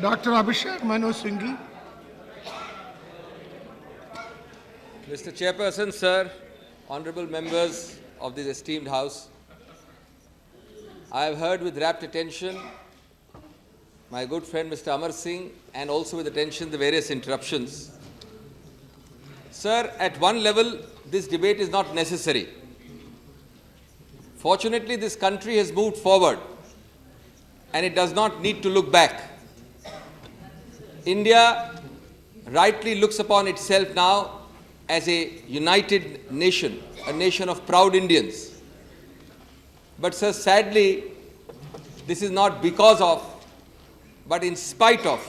Dr. Abhishek Singhvi. Mr. Chairperson, sir, honorable members of this esteemed House, I have heard with rapt attention my good friend Mr. Amar Singh and also with attention the various interruptions. Sir, at one level, this debate is not necessary. Fortunately, this country has moved forward and it does not need to look back. India rightly looks upon itself now as a united nation, a nation of proud Indians. But sir, sadly, this is not because of, but in spite of,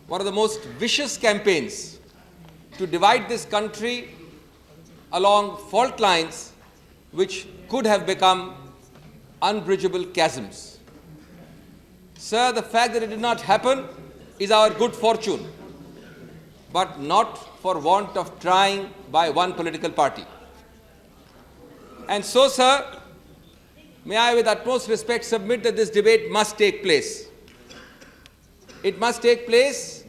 one of the most vicious campaigns to divide this country along fault lines which could have become unbridgeable chasms. Sir, the fact that it did not happen is our good fortune, but not for want of trying by one political party. And so, sir, may I with utmost respect submit that this debate must take place. It must take place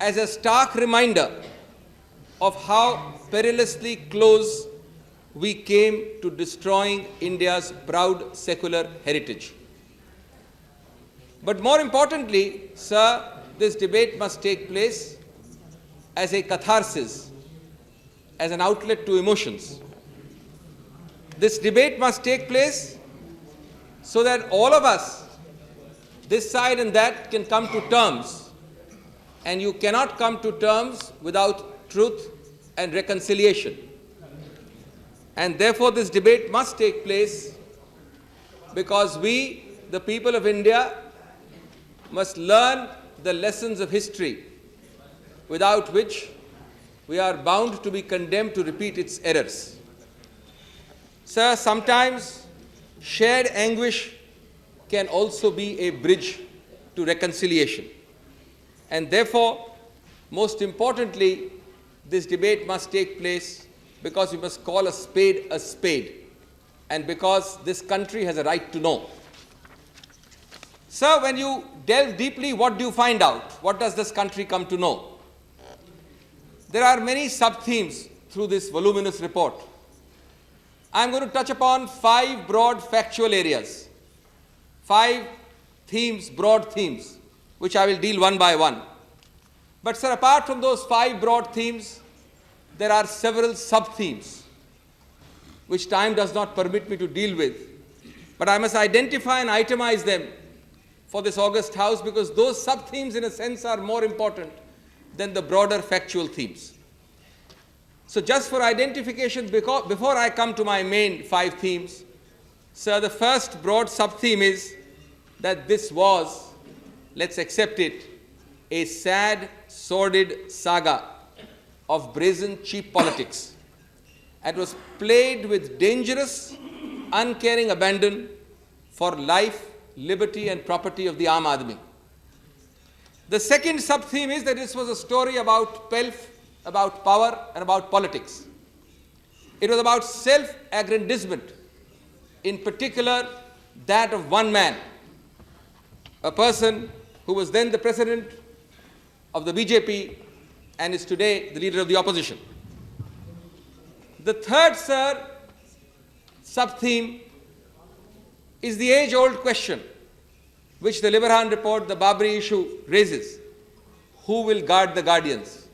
as a stark reminder of how perilously close we came to destroying India's proud secular heritage. But more importantly, sir, this debate must take place as a catharsis, as an outlet to emotions. This debate must take place so that all of us, this side and that, can come to terms. And you cannot come to terms without truth and reconciliation. And therefore, this debate must take place because we, the people of India, must learn the lessons of history, without which we are bound to be condemned to repeat its errors. Sir, sometimes shared anguish can also be a bridge to reconciliation. And therefore, most importantly, this debate must take place because we must call a spade, and because this country has a right to know. Sir, when you delve deeply, what do you find out? What does this country come to know? There are many sub-themes through this voluminous report. I'm going to touch upon 5 broad factual areas, 5 themes, broad themes, which I will deal one by one. But sir, apart from those 5 broad themes, there are several sub-themes, which time does not permit me to deal with. But I must identify and itemize them for this august House, because those sub-themes in a sense are more important than the broader factual themes. So just for identification, before I come to my main 5 themes, sir, the first broad sub-theme is that this was, let's accept it, a sad, sordid saga of brazen, cheap politics. It was played with dangerous, uncaring abandon for life, liberty and property of the Aam Aadmi. The second sub-theme is that this was a story about pelf, about power and about politics. It was about self-aggrandizement, in particular that of one man, a person who was then the president of the BJP and is today the leader of the opposition. The third, sir, sub-theme is the age-old question which the Liberahan report, the Babri issue, raises. Who will guard the guardians?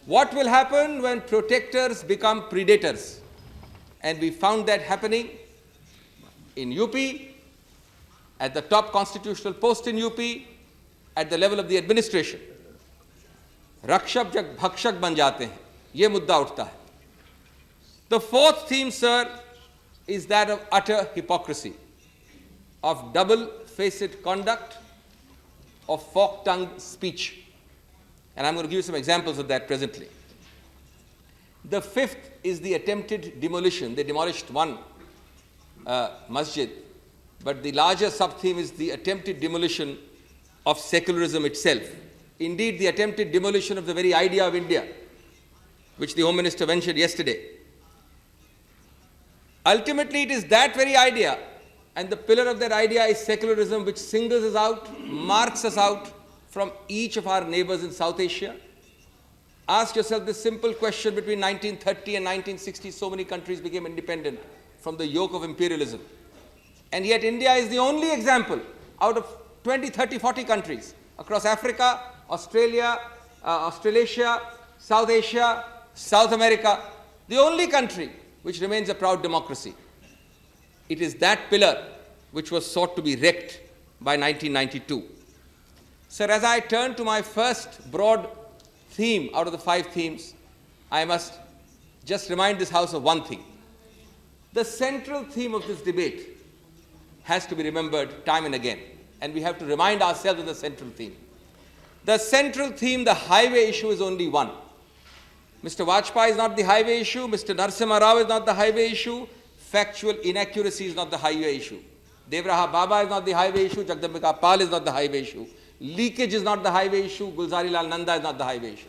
What will happen when protectors become predators? And we found that happening in UP, at the top constitutional post in UP, at the level of the administration. Rakshak jak bhakshak ban jate hain. Ye mudda uthta hai. The fourth theme, sir, is that of utter hypocrisy, of double-faced conduct, of fork-tongued speech. And I'm going to give you some examples of that presently. The fifth is the attempted demolition. They demolished one masjid, but the larger sub-theme is the attempted demolition of secularism itself. Indeed, the attempted demolition of the very idea of India, which the Home Minister mentioned yesterday. Ultimately, it is that very idea And the pillar of that idea is secularism, which singles us out, marks us out from each of our neighbors in South Asia. Ask yourself this simple question: between 1930 and 1960, so many countries became independent from the yoke of imperialism. And yet India is the only example out of 20, 30, 40 countries across Africa, Australia, Australasia, South Asia, South America, the only country which remains a proud democracy. It is that pillar which was sought to be wrecked by 1992. Sir, as I turn to my first broad theme out of the 5 themes, I must just remind this House of one thing. The central theme of this debate has to be remembered time and again, and we have to remind ourselves of the central theme. The central theme, the highway issue, is only one. Mr. Vajpayee is not the highway issue, Mr. Narasimha Rao is not the highway issue, factual inaccuracy is not the highway issue, Devraha Baba is not the highway issue, Jagdambika Pal is not the highway issue, leakage is not the highway issue, Gulzari Lal Nanda is not the highway issue.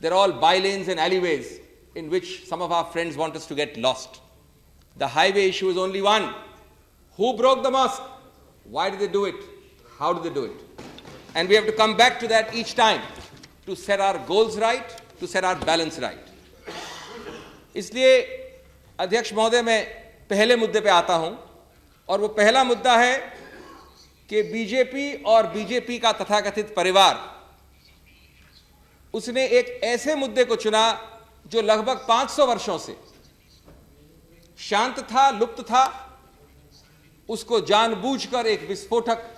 They're all bylanes and alleyways in which some of our friends want us to get lost. The highway issue is only one. Who broke the mosque? Why did they do it? How did they do it? And we have to come back to that each time to set our goals right, to set our balance right. इसलिए अध्यक्ष महोदय, मैं पहले मुद्दे पे आता हूं, और वो पहला मुद्दा है कि बीजेपी और बीजेपी का तथाकथित परिवार, उसने एक ऐसे मुद्दे को चुना जो लगभग 500 वर्षों से शांत था, लुप्त था, उसको जानबूझकर एक विस्फोटक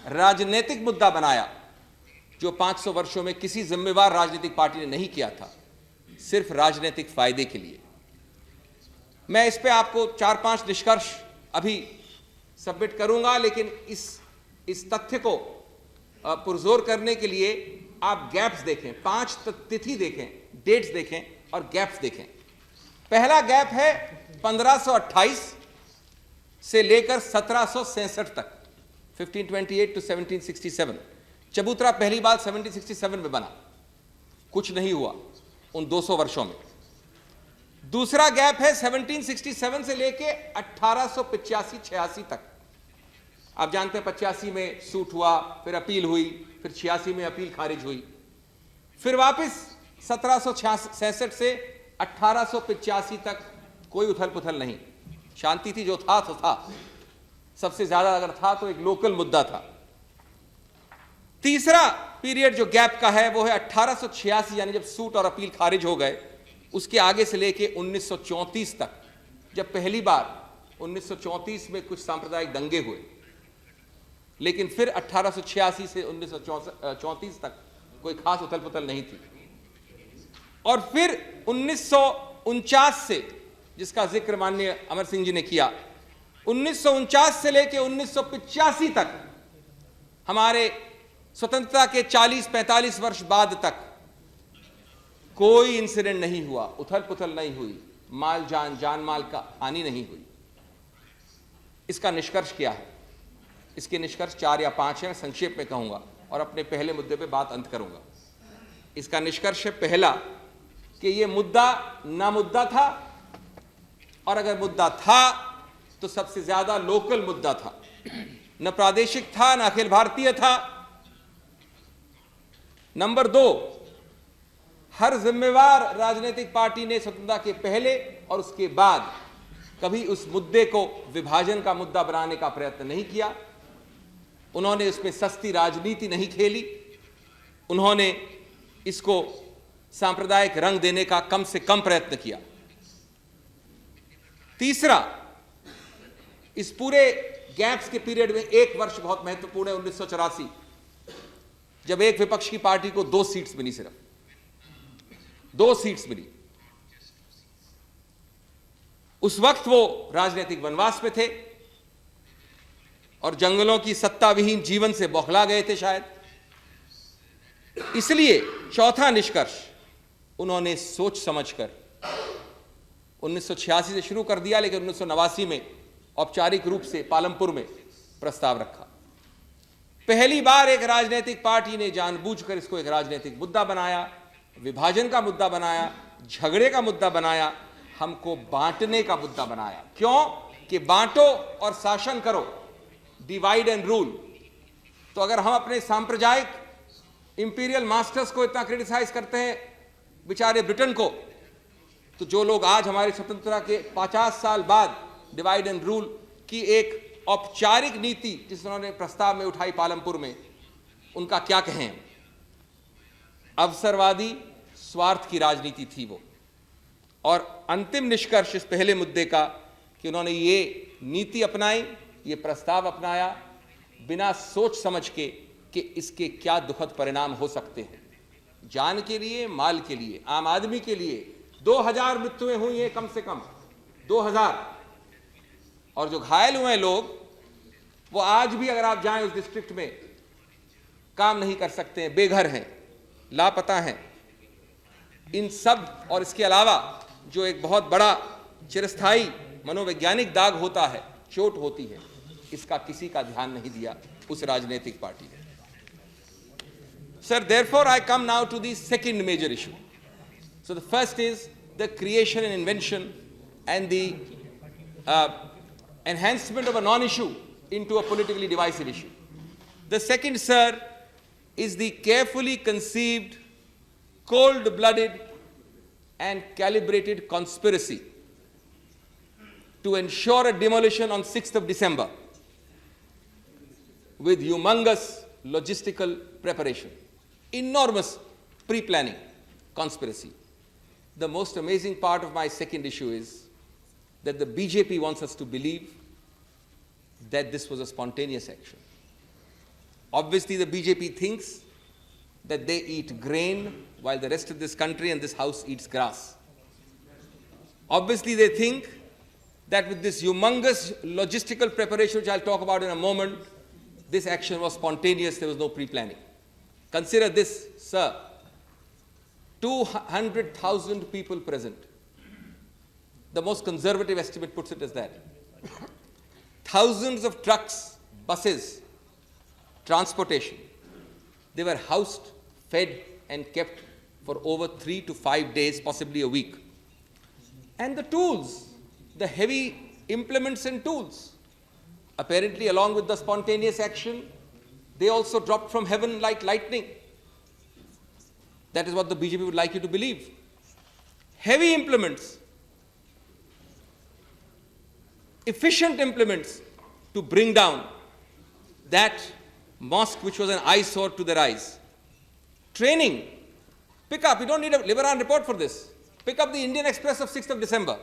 राजनीतिक मुद्दा बनाया जो 500 वर्षों में किसी जिम्मेवार राजनीतिक पार्टी ने नहीं किया था, सिर्फ राजनीतिक फायदे के लिए। मैं इस पे आपको 4-5 निष्कर्ष अभी सबमिट करूंगा, लेकिन इस तथ्य को पुरजोर करने के लिए आप गैप्स देखें, 5 तिथि देखें, डेट्स देखें और गैप्स देखें। पहला गैप है 1528 से लेकर 1767 तक, 1528 to 1767। चबूतरा पहली बार 1767 में बना, कुछ नहीं हुआ उन 200 वर्षों में। दूसरा गैप है 1767 से लेके 1885-86 तक। आप जानते हैं 85 में सूट हुआ, फिर अपील हुई, फिर 86 में अपील खारिज हुई, फिर वापस 1766 से 1885 तक कोई उथल पुथल नहीं, शांति थी, जो था तो था। सबसे ज्यादा अगर था तो एक लोकल मुद्दा था। तीसरा पीरियड जो गैप का है वो है 1886, यानी जब सूट और अपील खारिज हो गए, उसके आगे से लेके 1934 तक, जब पहली बार 1934 में कुछ सांप्रदायिक दंगे हुए, लेकिन फिर 1886 से 1934 तक कोई खास उथल पुथल नहीं थी। और फिर 1949 से, जिसका जिक्र माननीय अमर सिंह जी ने किया, 1949 से लेके 1985 तक, हमारे स्वतंत्रता के 40-45 वर्ष बाद तक कोई इंसिडेंट नहीं हुआ, उथल पुथल नहीं हुई, माल जान माल का हानि नहीं हुई। इसका निष्कर्ष क्या है? इसके निष्कर्ष 4 या 5 हैं, संक्षेप में कहूंगा और अपने पहले मुद्दे पे बात अंत करूंगा। इसका निष्कर्ष है पहला, कि यह मुद्दा ना मुद्दा था, और अगर मुद्दा था तो सबसे ज्यादा लोकल मुद्दा था, न प्रादेशिक था, न अखिल भारतीय था। नंबर 2, हर जिम्मेवार राजनीतिक पार्टी ने स्वतंत्रता के पहले और उसके बाद कभी उस मुद्दे को विभाजन का मुद्दा बनाने का प्रयत्न नहीं किया। उन्होंने उसमें सस्ती राजनीति नहीं खेली, उन्होंने इसको सांप्रदायिक रंग देने का कम से कम प्रयत्न किया। तीसरा, इस पूरे गैप्स के पीरियड में एक वर्ष बहुत महत्वपूर्ण है, 1984, जब एक विपक्ष की पार्टी को 2 सीट्स मिली, सिर्फ 2 सीट्स मिली। उस वक्त वो राजनीतिक वनवास में थे और जंगलों की सत्ता विहीन जीवन से बौखला गए थे शायद। इसलिए चौथा निष्कर्ष, उन्होंने सोच समझकर 1986 से शुरू कर दिया, लेकिन 1989 में औपचारिक रूप से पालमपुर में प्रस्ताव रखा। पहली बार एक राजनीतिक पार्टी ने जानबूझकर इसको एक राजनीतिक मुद्दा बनाया, विभाजन का मुद्दा बनाया, झगड़े का मुद्दा बनाया, हमको बांटने का मुद्दा बनाया। क्यों? कि बांटो और शासन करो, डिवाइड एंड रूल। तो अगर हम अपने सांप्रदायिक इंपीरियल मास्टर्स को इतना क्रिटिसाइज करते हैं, बेचारे ब्रिटेन को, तो जो लोग आज हमारी स्वतंत्रता के 50 साल बाद डिवाइड एंड रूल की एक औपचारिक नीति जिस उन्होंने प्रस्ताव में उठाई पालमपुर में, उनका क्या कहें। अवसरवादी स्वार्थ की राजनीति थी वो। और अंतिम निष्कर्ष इस पहले मुद्दे का कि उन्होंने ये नीति अपनाई, ये प्रस्ताव अपनाया बिना सोच समझ के कि इसके क्या दुखद परिणाम हो सकते हैं, जान के लिए, माल के लिए, आम आदमी के लिए। 2000 मृत्युएं हुई हैं कम से कम, 2000। और जो घायल हुए लोग, वो आज भी अगर आप जाएं उस डिस्ट्रिक्ट में, काम नहीं कर सकते हैं, बेघर हैं, लापता हैं। इन सब और इसके अलावा जो एक बहुत बड़ा चिरस्थायी मनोवैज्ञानिक दाग होता है, चोट होती है, इसका किसी का ध्यान नहीं दिया उस राजनीतिक पार्टी ने। Sir, therefore I come now to the second major issue. So the first is the creation and invention and the enhancement of a non-issue into a politically divisive issue. The second, sir, is the carefully conceived, cold-blooded and calibrated conspiracy to ensure a demolition on 6th of December with humongous logistical preparation, enormous pre-planning conspiracy. The most amazing part of my second issue is that the BJP wants us to believe that this was a spontaneous action. Obviously, the BJP thinks that they eat grain while the rest of this country and this house eats grass. Obviously, they think that with this humongous logistical preparation, which I'll talk about in a moment, this action was spontaneous, there was no pre-planning. Consider this, sir. 200,000 people present. The most conservative estimate puts it as that. Thousands of trucks, buses, transportation. They were housed, fed, and kept for over 3 to 5 days, possibly a week. And the tools, the heavy implements and tools, apparently along with the spontaneous action, they also dropped from heaven like lightning. That is what the BJP would like you to believe. Heavy implements, efficient implements to bring down that mosque which was an eyesore to their eyes. Training. Pick up, you don't need a Liberahan report for this. Pick up the Indian Express of 6th of December.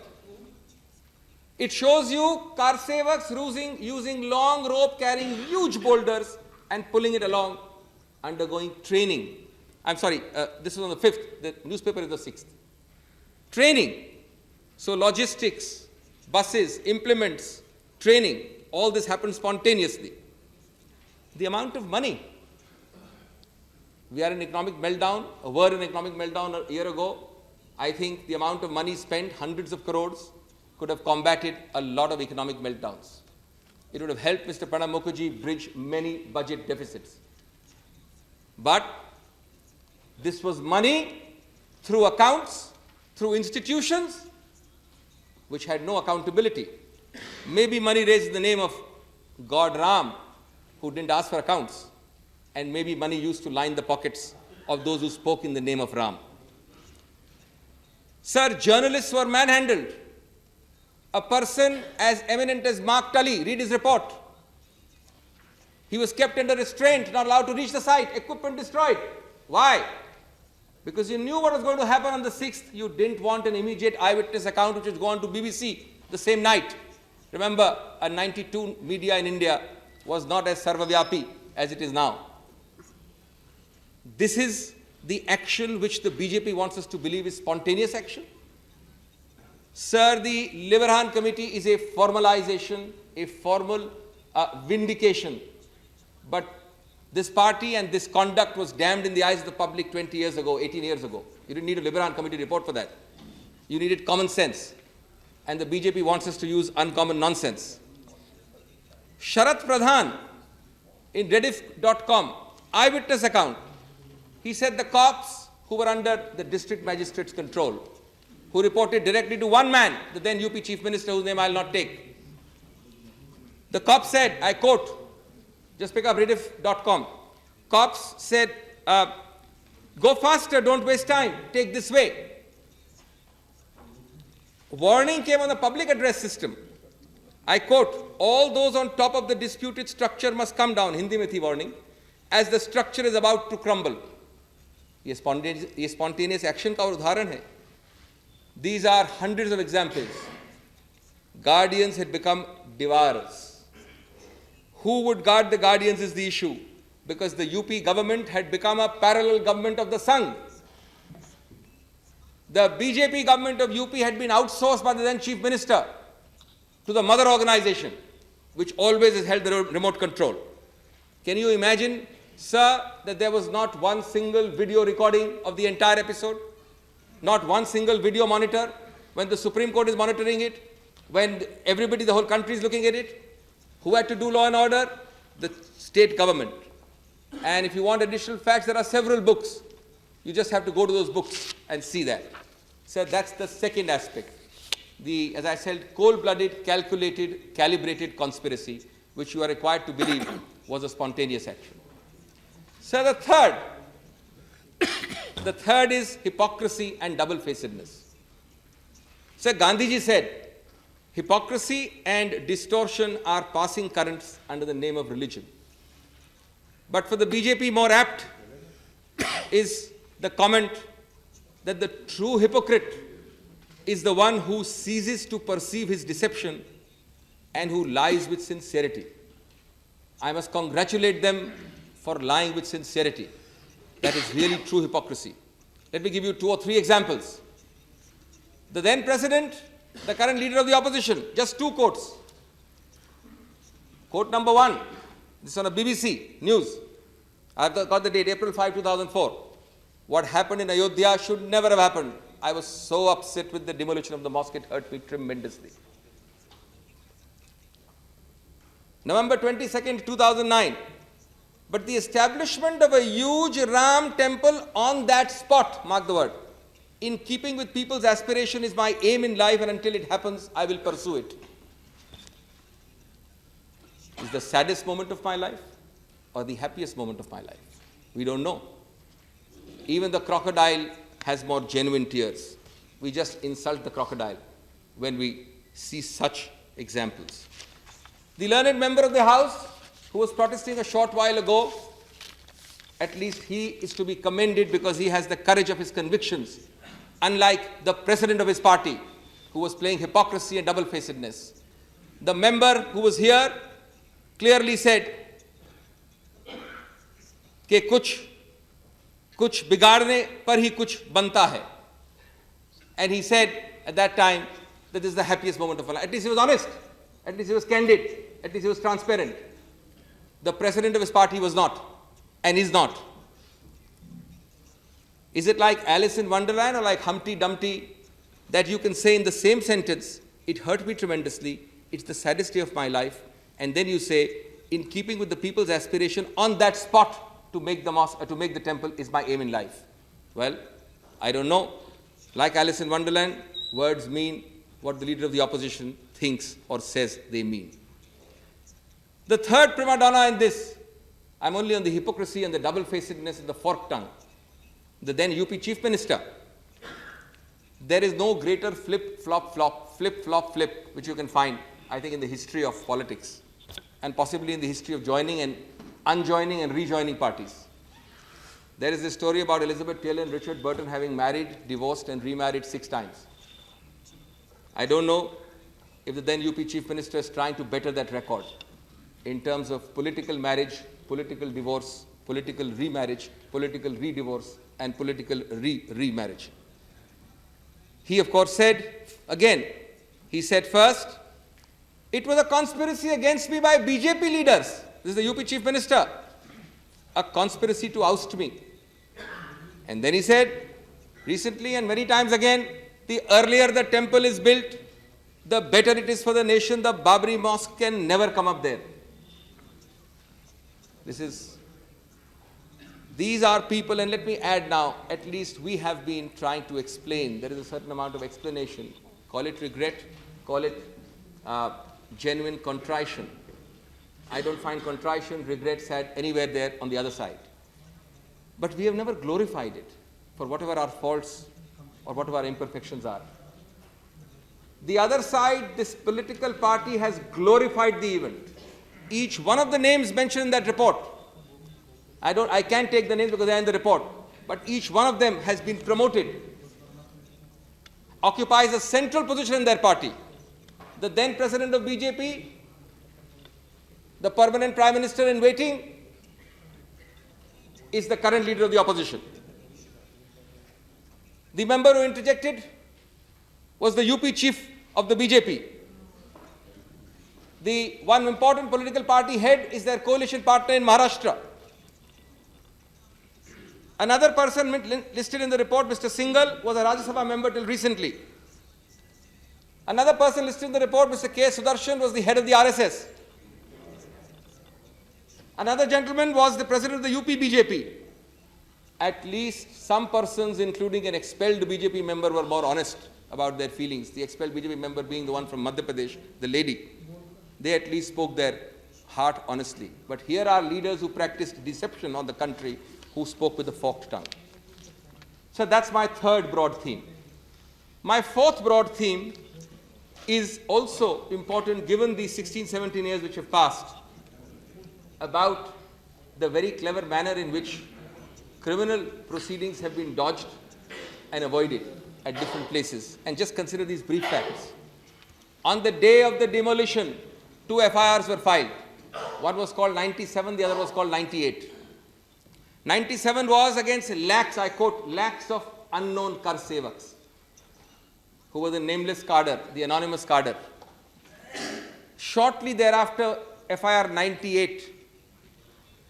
It shows you car sevaks using long rope carrying huge boulders and pulling it along, undergoing training. I'm sorry, this is on the 5th, the newspaper is the 6th. Training. So logistics, buses, implements, training, all this happened spontaneously. The amount of money. We are in economic meltdown, were in economic meltdown a year ago. I think the amount of money spent, hundreds of crores, could have combated a lot of economic meltdowns. It would have helped Mr. Pranab Mukherjee bridge many budget deficits. But this was money through accounts, through institutions, which had no accountability. Maybe money raised in the name of God Ram, who didn't ask for accounts, and maybe money used to line the pockets of those who spoke in the name of Ram. Sir, journalists were manhandled. A person as eminent as Mark Tully, read his report. He was kept under restraint, not allowed to reach the site, equipment destroyed. Why? Because you knew what was going to happen on the 6th. You didn't want an immediate eyewitness account which would go on to BBC the same night. Remember, a 92 media in India was not as sarvavyapi as it is now. This is the action which the BJP wants us to believe is spontaneous action. Sir, the Liberahan Committee is a formalization, a formal vindication. But this party and this conduct was damned in the eyes of the public 20 years ago, 18 years ago. You didn't need a Liberahan Committee report for that. You needed common sense. And the BJP wants us to use uncommon nonsense. Sharat Pradhan in Rediff.com, eyewitness account. He said the cops who were under the district magistrate's control, who reported directly to one man, the then UP Chief Minister, whose name I will not take, The cops said, I quote, just pick up rediff.com. Cops said, go faster, don't waste time, take this way. Warning came on the public address system. I quote, all those on top of the disputed structure must come down, Hindi mein thi warning, as the structure is about to crumble. ये spontaneous action का उदाहरण है. These are hundreds of examples. Guardians had become devourers. Who would guard the guardians is the issue, because the UP government had become a parallel government of the Sangh. The BJP government of UP had been outsourced by the then Chief Minister to the mother organization, which always has held the remote control. Can you imagine, sir, that there was not one single video recording of the entire episode? Not one single video monitor when the Supreme Court is monitoring it, when everybody, the whole country is looking at it? Who had to do law and order? The state government. And if you want additional facts, there are several books. You just have to go to those books and see that. So that's the second aspect. The, as I said, cold-blooded, calculated, calibrated conspiracy, which you are required to believe was a spontaneous action. So the third is hypocrisy and double-facedness. So Gandhiji said, hypocrisy and distortion are passing currents under the name of religion. But for the BJP, more apt is the comment that the true hypocrite is the one who ceases to perceive his deception and who lies with sincerity. I must congratulate them for lying with sincerity. That is really true hypocrisy. Let me give you 2 or 3 examples. The then president, the current leader of the opposition, just 2 quotes. Quote number 1, this is on a BBC News. I've got the date, April 5, 2004. What happened in Ayodhya should never have happened. I was so upset with the demolition of the mosque, it hurt me tremendously. November 22nd, 2009. But the establishment of a huge Ram temple on that spot, mark the word, in keeping with people's aspiration is my aim in life, and until it happens, I will pursue it. Is the saddest moment of my life or the happiest moment of my life? We don't know. Even the crocodile has more genuine tears. We just insult the crocodile when we see such examples. The learned member of the House who was protesting a short while ago, at least he is to be commended because he has the courage of his convictions, unlike the president of his party who was playing hypocrisy and double-facedness. The member who was here clearly said कि कुछ बिगाड़ने पर ही कुछ बनता है. And he said at that time that this is the happiest moment of my life. At least he was honest. At least he was candid. At least he was transparent. The president of his party was not, and is not. Is it like Alice in Wonderland or like Humpty Dumpty that you can say in the same sentence, it hurt me tremendously, it's the saddest day of my life, and then you say, in keeping with the people's aspiration on that spot to make the mosque, to make the temple is my aim in life? Well, I don't know. Like Alice in Wonderland, words mean what the leader of the opposition thinks or says they mean. The third prima donna in this, I'm only on the hypocrisy and the double-facedness and the forked tongue. The then UP Chief Minister. There is no greater flip-flop-flip, which you can find, I think, in the history of politics, and possibly in the history of joining and unjoining and rejoining parties. There is a story about Elizabeth Taylor and Richard Burton having married, divorced, and remarried 6 times. I don't know if the then UP Chief Minister is trying to better that record in terms of political marriage, political divorce, political remarriage, political re-divorce, and political remarriage. He, of course, said, again, he said first, it was a conspiracy against me by BJP leaders. This is the UP Chief Minister. A conspiracy to oust me. And then he said, recently and many times again, the earlier the temple is built, the better it is for the nation. The Babri Mosque can never come up there. These are people, and let me add now, at least we have been trying to explain. There is a certain amount of explanation. Call it regret, call it genuine contrition. I don't find contrition, regret, sad anywhere there on the other side. But we have never glorified it for whatever our faults or whatever our imperfections are. The other side, this political party has glorified the event. Each one of the names mentioned in that report, I can't take the names because they are in the report, but each one of them has been promoted, occupies a central position in their party. The then president of BJP, the permanent prime minister in waiting, is the current leader of the opposition. The member who interjected was the UP chief of the BJP. The one important political party head is their coalition partner in Maharashtra. Another person listed in the report, Mr. Singhal, was a Rajya Sabha member till recently. Another person listed in the report, Mr. K. Sudarshan, was the head of the RSS. Another gentleman was the president of the UP BJP. At least some persons, including an expelled BJP member, were more honest about their feelings. The expelled BJP member being the one from Madhya Pradesh, the lady. They at least spoke their heart honestly. But here are leaders who practiced deception on the country, who spoke with a forked tongue. So that's my third broad theme. My fourth broad theme is also important given the 16-17 years which have passed, about the very clever manner in which criminal proceedings have been dodged and avoided at different places. And just consider these brief facts. On the day of the demolition, 2 FIRs were filed. One was called 97, the other was called 98. 97 was against lakhs, I quote, lakhs of unknown karsevaks, who were the nameless cadre, the anonymous cadre. Shortly thereafter, FIR 98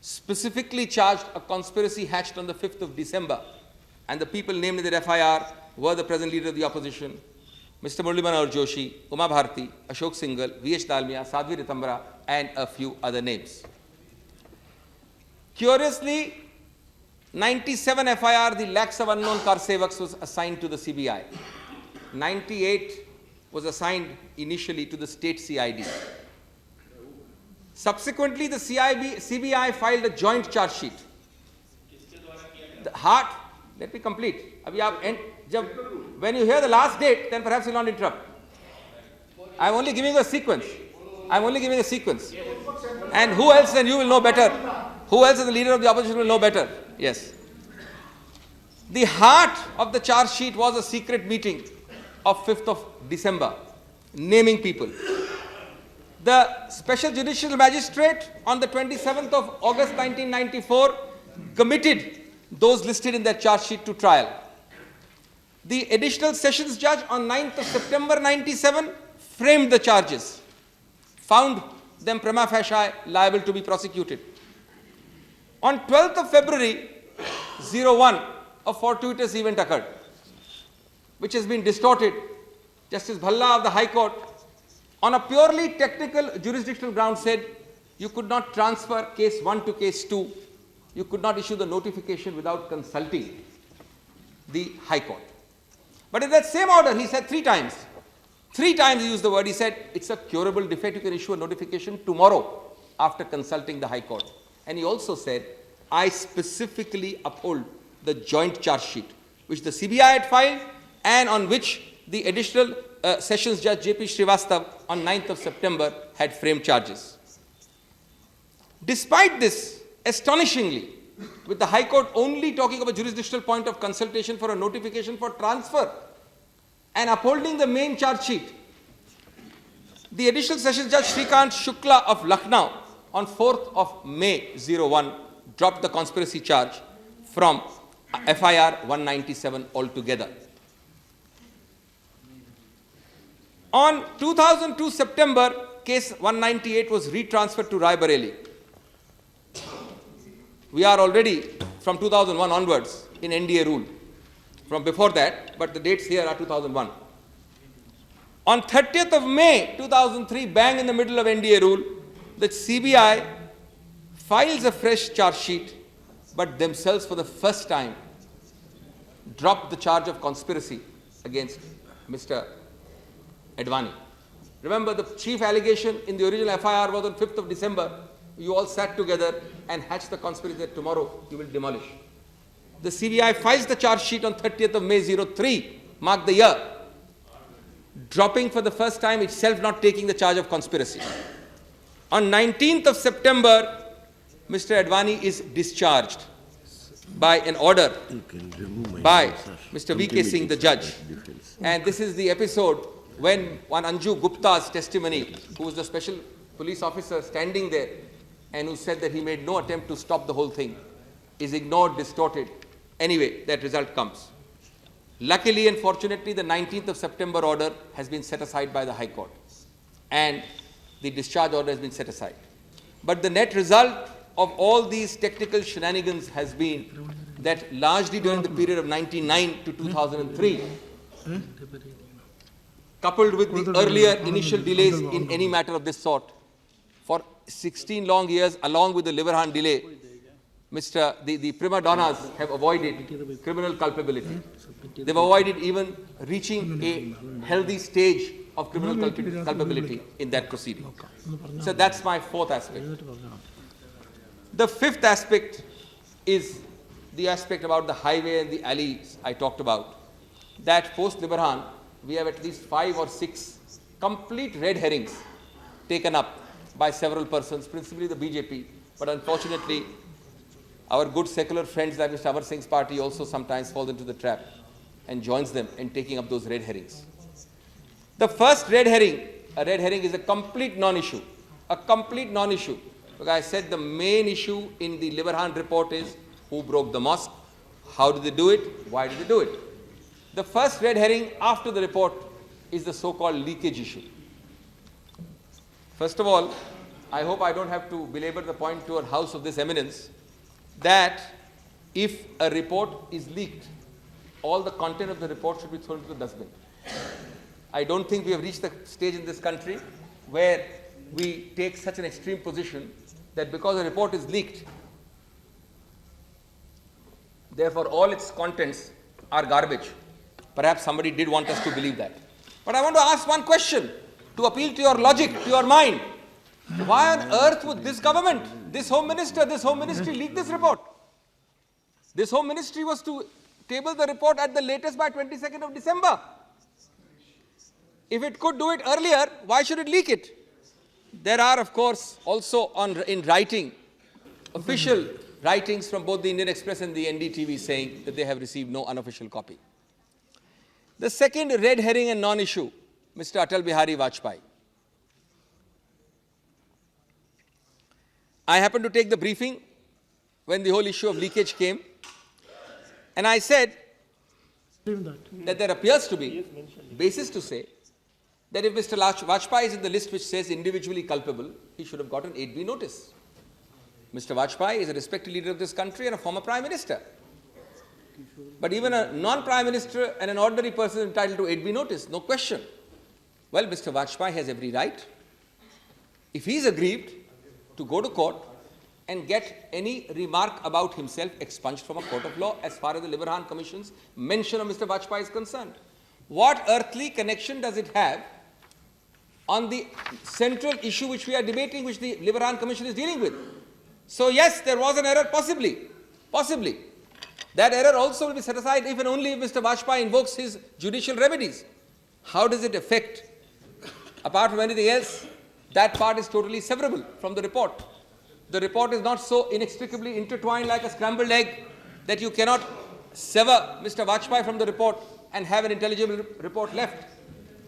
specifically charged a conspiracy hatched on the 5th of December. And the people named in that FIR were the present leader of the opposition, Mr. Murli Manohar Joshi, Uma Bharti, Ashok Singhal, V.H. Dalmia, Sadhvi Ritambara, and a few other names. Curiously, 97 FIR, the lakhs of unknown karsevaks, was assigned to the CBI. 98 was assigned initially to the state CID. Subsequently, the CBI filed a joint charge sheet. The heart, let me complete. When you hear the last date, then perhaps you'll not interrupt. I'm only giving you a sequence. And who else than you will know better? Who else as the leader of the opposition will know better? Yes. The heart of the charge sheet was a secret meeting of 5th of December, naming people. The Special Judicial Magistrate on the 27th of August 1994 committed those listed in that charge sheet to trial. The Additional Sessions Judge on 9th of September 97 framed the charges, found them prima facie liable to be prosecuted. On 12th of February 01, a fortuitous event occurred, which has been distorted. Justice Bhalla of the High Court, on a purely technical jurisdictional ground, said you could not transfer case 1 to case 2. You could not issue the notification without consulting the High Court. But in that same order, he said 3 times. 3 times he used the word. He said, it's a curable defect. You can issue a notification tomorrow after consulting the High Court. And he also said, I specifically uphold the joint charge sheet, which the CBI had filed and on which the Additional Sessions Judge J.P. Srivastav on 9th of September had framed charges. Despite this, astonishingly, with the High Court only talking of a jurisdictional point of consultation for a notification for transfer and upholding the main charge sheet, the Additional Sessions Judge Shrikant Shukla of Lucknow on 4th of May 01 dropped the conspiracy charge from FIR 197 altogether. On 2002 September, case 198 was retransferred to Raebareli. We are already from 2001 onwards in NDA rule. From before that, but the dates here are 2001. On 30th of May 2003, bang in the middle of NDA rule, the CBI files a fresh charge sheet, but themselves for the first time dropped the charge of conspiracy against Mr. Advani. Remember, the chief allegation in the original FIR was on 5th of December You all sat together and hatched the conspiracy that tomorrow you will demolish. The CBI files the charge sheet on 30th of May 03, mark the year, dropping for the first time itself not taking the charge of conspiracy. On 19th of September, Mr. Advani is discharged by an order by Mr. V.K. Singh, the judge. And this is the episode when one Anju Gupta's testimony, who was the special police officer standing there and who said that he made no attempt to stop the whole thing, is ignored, distorted. Anyway, that result comes. Luckily and fortunately, the 19th of September order has been set aside by the High Court, and the discharge order has been set aside. But the net result of all these technical shenanigans has been that largely during the period of 1999 to 2003, coupled with the earlier initial delays in any matter of this sort, for 16 long years, along with the Liberahan delay, the prima donnas have avoided criminal culpability. They've avoided even reaching a healthy stage of criminal culpability in that proceeding. So that's my fourth aspect. The fifth aspect is the aspect about the highway and the alleys I talked about. That post-Liberahan, we have at least 5 or 6 complete red herrings taken up by several persons, principally the BJP, but unfortunately, our good secular friends like Mr. Amar Singh's party also sometimes falls into the trap and joins them in taking up those red herrings. The first red herring, a red herring is a complete non-issue. A complete non-issue. Because I said the main issue in the Liberahan report is who broke the mosque, how did they do it, why did they do it. The first red herring after the report is the so-called leakage issue. First of all, I hope I don't have to belabor the point to a house of this eminence that if a report is leaked, all the content of the report should be thrown into the dustbin. I don't think we have reached the stage in this country where we take such an extreme position that because a report is leaked, therefore all its contents are garbage. Perhaps somebody did want us to believe that. But I want to ask one question to appeal to your logic, to your mind. Why on earth would this government, this Home Minister, this Home Ministry leak this report? This Home Ministry was to table the report at the latest by 22nd of December. If it could do it earlier, why should it leak it? There are, of course, also in writing, official writings from both the Indian Express and the NDTV saying that they have received no unofficial copy. The second red herring and non-issue, Mr. Atal Bihari Vajpayee. I happened to take the briefing when the whole issue of leakage came, and I said that there appears to be basis to say that if Mr. Vajpayee is in the list which says individually culpable, he should have gotten 8B notice. Mr. Vajpayee is a respected leader of this country and a former Prime Minister. But even a non-Prime Minister and an ordinary person is entitled to 8B notice, no question. Well, Mr. Vajpayee has every right, if he is aggrieved, to go to court and get any remark about himself expunged from a court of law as far as the Liberahan Commission's mention of Mr. Vajpayee is concerned. What earthly connection does it have on the central issue which we are debating, which the Liberahan Commission is dealing with? So yes, there was an error, possibly. That error also will be set aside if and only if Mr. Vajpayee invokes his judicial remedies. How does it affect? Apart from anything else, that part is totally severable from the report. The report is not so inextricably intertwined like a scrambled egg that you cannot sever Mr. Vajpayee from the report and have an intelligible report left.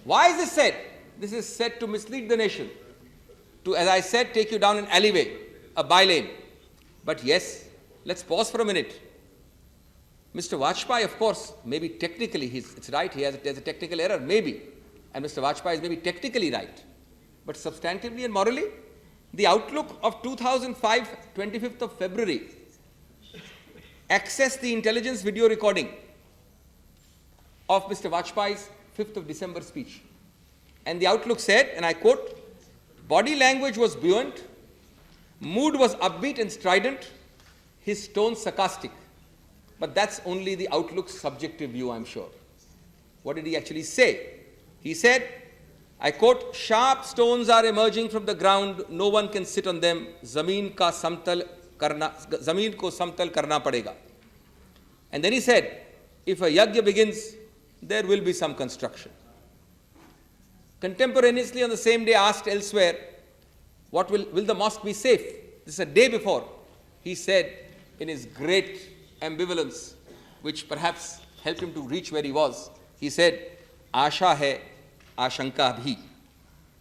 Why is this said? This is said to mislead the nation, to, as I said, take you down an alleyway, a by-lane. But yes, let's pause for a minute. Mr. Vajpayee, of course, maybe technically, it's right, there's a technical error, maybe. And Mr. Vajpayee is maybe technically right. But substantively and morally, the outlook of 2005, 25th of February, accessed the intelligence video recording of Mr. Vajpayee's 5th of December speech. And the outlook said, and I quote, body language was buoyant, mood was upbeat and strident, his tone sarcastic. But that's only the outlook's subjective view, I'm sure. What did he actually say? He said, I quote, "Sharp stones are emerging from the ground. No one can sit on them. Zameen ko samtal karna padega." And then he said, if a yajna begins, there will be some construction. Contemporaneously on the same day asked elsewhere, will the mosque be safe? This is a day before. He said in his great ambivalence, which perhaps helped him to reach where he was, he said, "Asha hai, ashanka bhi."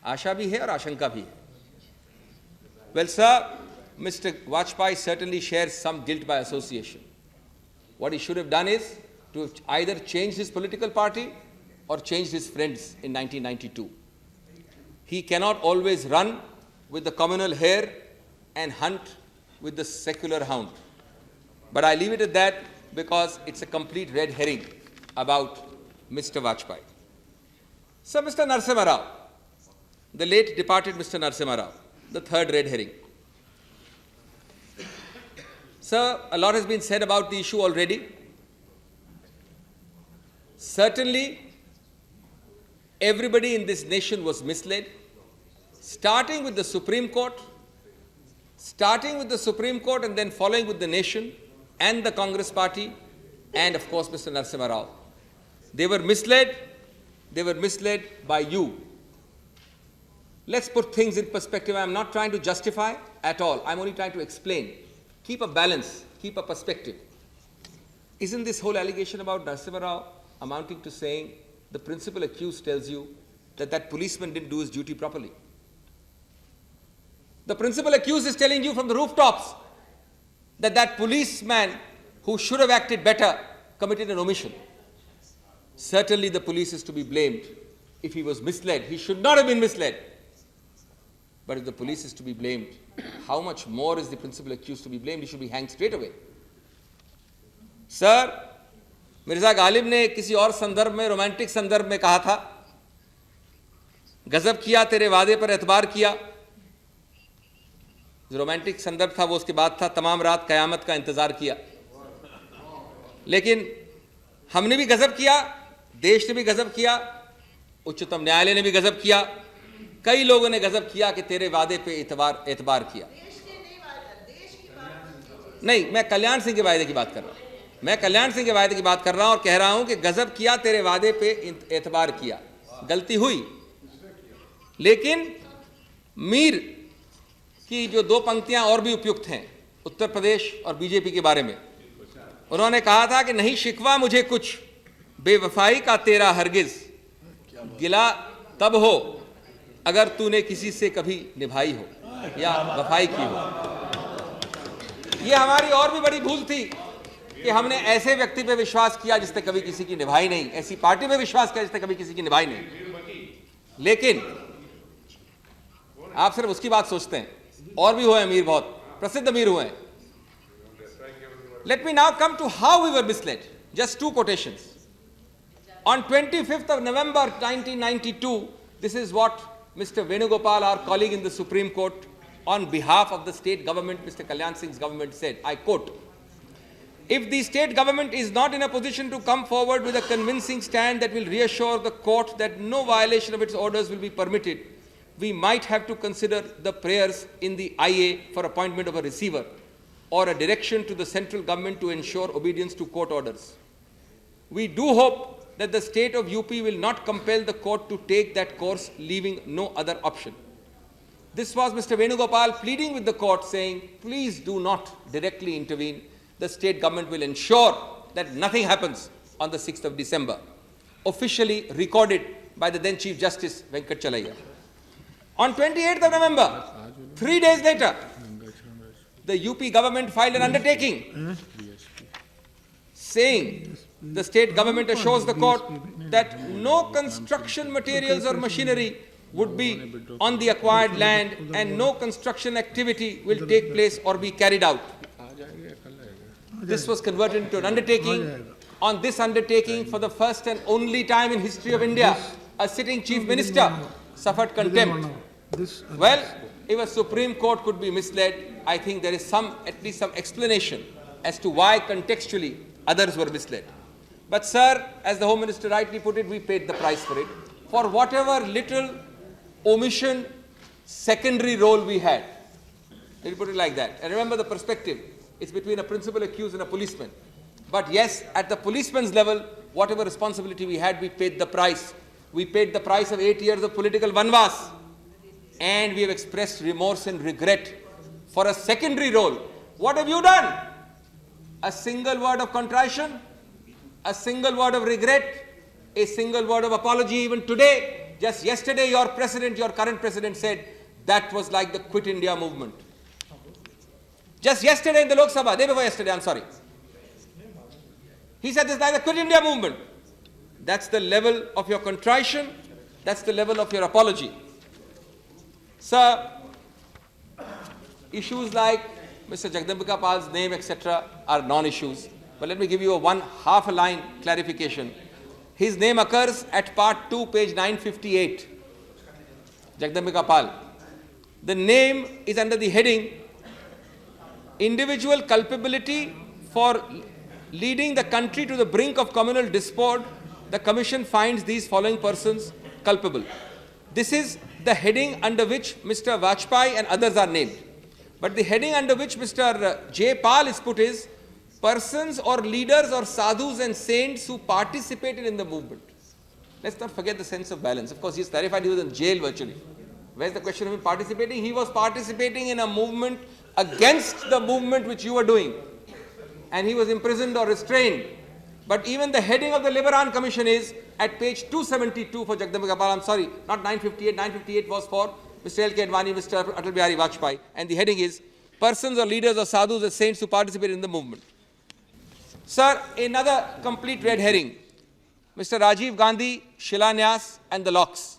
Asha bhi hai aur ashanka bhi hai. Well, sir, Mr. Vajpayee certainly shares some guilt by association. What he should have done is to either change his political party or change his friends in 1992. He cannot always run with the communal hare and hunt with the secular hound. But I leave it at that because it's a complete red herring about Mr. Vajpayee. So Mr. Narasimha Rao, the late departed Mr. Narasimha Rao, the third red herring. Sir, a lot has been said about the issue already. Certainly, everybody in this nation was misled, starting with the Supreme Court and then following with the nation and the Congress party and of course Mr. Narasimha Rao. They were misled by you. Let's put things in perspective. I'm not trying to justify at all. I'm only trying to explain. Keep a balance, keep a perspective. Isn't this whole allegation about Narasimha Rao amounting to saying the principal accused tells you that that policeman didn't do his duty properly? The principal accused is telling you from the rooftops that that policeman who should have acted better committed an omission. Certainly the police is to be blamed. If he was misled, he should not have been misled. But if the police is to be blamed, how much more is the principal accused to be blamed? He should be hanged straight away. Sir, Mirza Ghalib ने किसी और संदर्भ में, romantic संदर्भ में कहा था, गजब किया तेरे वादे पर एतबार किया. जो रोमांटिक संदर्भ था वो उसके बाद था, तमाम रात कयामत का इंतजार किया. लेकिन हमने भी गजब किया, देश ने भी गजब किया, उच्चतम न्यायालय ने भी गजब किया, कई लोगों ने गजब किया कि तेरे वादे पे एतबार किया. नहीं, मैं कल्याण सिंह के वादे की बात कर रहा हूं. मैं कल्याण सिंह के वादे की बात कर रहा हूं और कह रहा हूं कि गजब किया तेरे वादे पे एतबार किया. गलती हुई, लेकिन मीर की जो दो पंक्तियां और भी उपयुक्त हैं उत्तर प्रदेश और बीजेपी के बारे में. उन्होंने कहा था कि नहीं शिकवा मुझे कुछ, बेवफाई का तेरा हरगिज, गिला तब हो अगर तूने किसी से कभी निभाई हो या वफाई की हो. ये हमारी और भी बड़ी भूल थी कि हमने ऐसे व्यक्ति पे विश्वास किया जिसने कभी किसी की निभाई नहीं, ऐसी पार्टी पे विश्वास किया जिसने कभी किसी की निभाई नहीं. लेकिन आप सिर्फ उसकी बात सोचते हैं, और भी हुए अमीर, बहुत प्रसिद्ध अमीर हुए हैं. Let me now come to how we were misled. Just two quotations. On 25th of November 1992, this is what Mr. Venugopal, our colleague in the Supreme Court, on behalf of the state government, Mr. Kalyan Singh's government, said, I quote, "If the state government is not in a position to come forward with a convincing stand that will reassure the court that no violation of its orders will be permitted, we might have to consider the prayers in the IA for appointment of a receiver or a direction to the central government to ensure obedience to court orders. We do hope that the state of UP will not compel the court to take that course, leaving no other option." This was Mr. Venugopal pleading with the court, saying, please do not directly intervene. The state government will ensure that nothing happens on the 6th of December. Officially recorded by the then Chief Justice Venkat Chalaiya. On 28th of November, 3 days later, the UP government filed an undertaking saying the state government assures the court that no construction materials or machinery would be on the acquired land and no construction activity will take place or be carried out. This was converted into an undertaking. On this undertaking, for the first and only time in history of India, a sitting chief minister suffered contempt. Well, if a Supreme Court could be misled, I think there is at least some explanation as to why contextually others were misled. But sir, as the Home Minister rightly put it, we paid the price for it. For whatever little omission secondary role we had. Let me put it like that. And remember the perspective. It's between a principal accused and a policeman. But yes, at the policeman's level, whatever responsibility we had, we paid the price. We paid the price of 8 years of political vanvas. And we have expressed remorse and regret for a secondary role. What have you done? A single word of contrition, a single word of regret, a single word of apology. Even today, just yesterday, your president, your current president said that was like the Quit India movement. Just yesterday in the Lok Sabha, day before yesterday, I'm sorry. He said this is like the Quit India movement. That's the level of your contrition. That's the level of your apology. Sir, issues like Mr. Jagdambika Pal's name, etc. are non-issues. But let me give you a half a line clarification. His name occurs at part 2, page 958. Jagdambika Pal. The name is under the heading Individual Culpability for Leading the Country to the Brink of Communal Discord. The Commission finds these following persons culpable. This is the heading under which Mr. Vajpayee and others are named. But the heading under which Mr. J. Pal is put is persons or leaders or sadhus and saints who participated in the movement. Let's not forget the sense of balance. Of course, he's clarified he was in jail virtually. Where's the question of him participating? He was participating in a movement against the movement which you were doing. And he was imprisoned or restrained. But even the heading of the Liberahan Commission is at page 272 for Jagdambika Pal. I'm sorry, not 958. 958 was for Mr. L.K. Advani, Mr. Atal Bihari Vajpayee. And the heading is persons or leaders or sadhus or saints who participated in the movement. Sir, another complete red herring. Mr. Rajiv Gandhi, Shilanyas and the locks.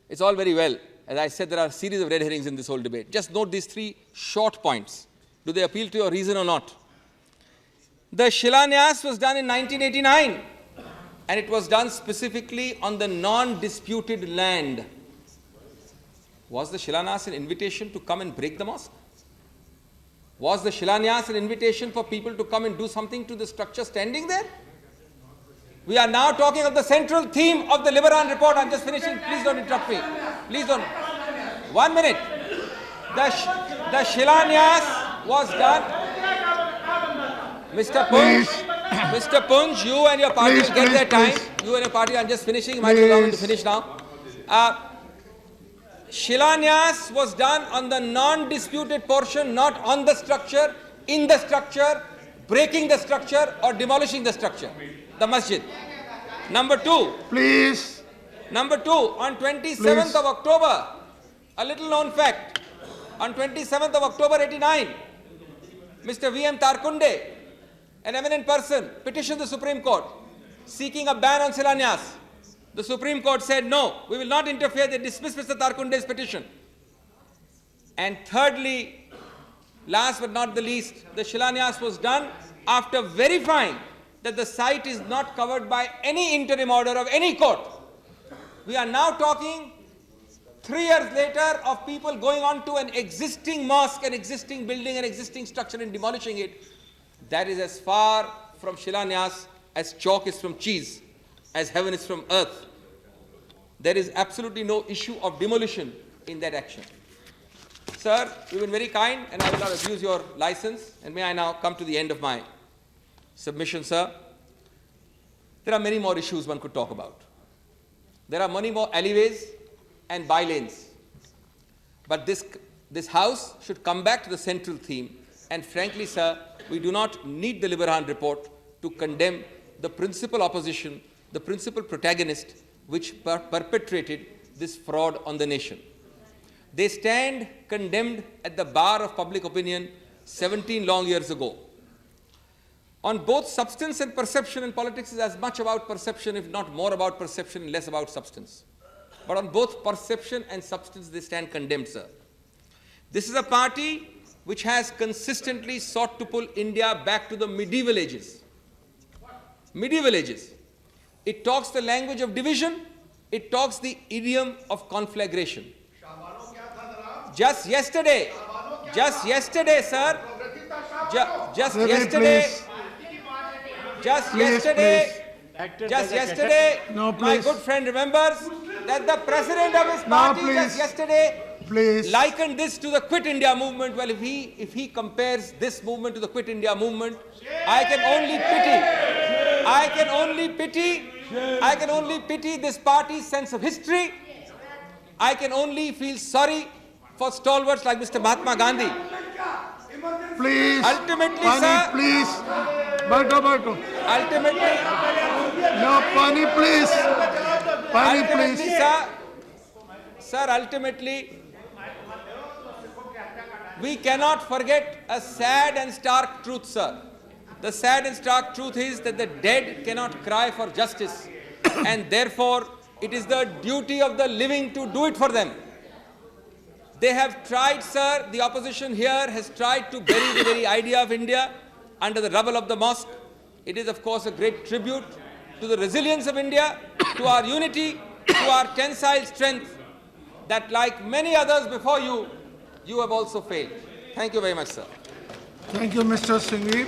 It's all very well. As I said, there are a series of red herrings in this whole debate. Just note these 3 short points. Do they appeal to your reason or not? The Shilanyas was done in 1989 and it was done specifically on the non-disputed land. Was the Shilanyas an invitation to come and break the mosque? Was the Shilanyas an invitation for people to come and do something to the structure standing there? We are now talking of the central theme of the Liberahan report. I'm just finishing. Please don't interrupt me. Please don't. 1 minute. The Shilanyas was done. Mr. Punj, you and your party will get their time. You and your party, I'm just finishing. You might allow me to finish now. Shilanyas was done on the non-disputed portion, not on the structure, in the structure, breaking the structure or demolishing the structure, the masjid. Number 2. Please. Number 2, on 27th of October, a little known fact, on 27th of October 89, Mr. V.M. Tarkunde, an eminent person, petitioned the Supreme Court seeking a ban on Shilanyas. The Supreme Court said, no, we will not interfere. They dismissed Mr. Tarkunde's petition. And thirdly, last but not the least, the Shilanyas was done after verifying that the site is not covered by any interim order of any court. We are now talking 3 years later of people going on to an existing mosque, an existing building, an existing structure and demolishing it. That is as far from Shilanyas as chalk is from cheese, as heaven is from earth. There is absolutely no issue of demolition in that action. Sir, you've been very kind and I will not abuse your license. And may I now come to the end of my submission, sir. There are many more issues one could talk about. There are many more alleyways and by-lanes. But this House should come back to the central theme. And frankly, sir, we do not need the Liberahan report to condemn the principal opposition, the principal protagonist which perpetrated this fraud on the nation. They stand condemned at the bar of public opinion 17 long years ago. On both substance and perception, and politics is as much about perception, if not more about perception and less about substance. But on both perception and substance, they stand condemned, sir. This is a party which has consistently sought to pull India back to the medieval ages. Medieval ages. It talks the language of division. It talks the idiom of conflagration. Just yesterday, sir, just yesterday, my good friend remembers that the president of his Now, party just please. yesterday Please. likened this to the Quit India movement. Well, if he compares this movement to the Quit India movement, I can only pity this party's sense of history. I can only feel sorry for stalwarts like Mr. Mahatma Gandhi. Please. Ultimately, Pani, sir. please. Baito. Ultimately, No, Pani, please. Pani, ultimately, please. ultimately, we cannot forget a sad and stark truth, sir. The sad and stark truth is that the dead cannot cry for justice, and therefore it is the duty of the living to do it for them. They have tried, sir, the opposition here has tried to bury the very idea of India under the rubble of the mosque. It is, of course, a great tribute to the resilience of India, to our unity, to our tensile strength, that like many others before you, you have also failed. Thank you very much, sir. Thank you, Mr. Singhvi.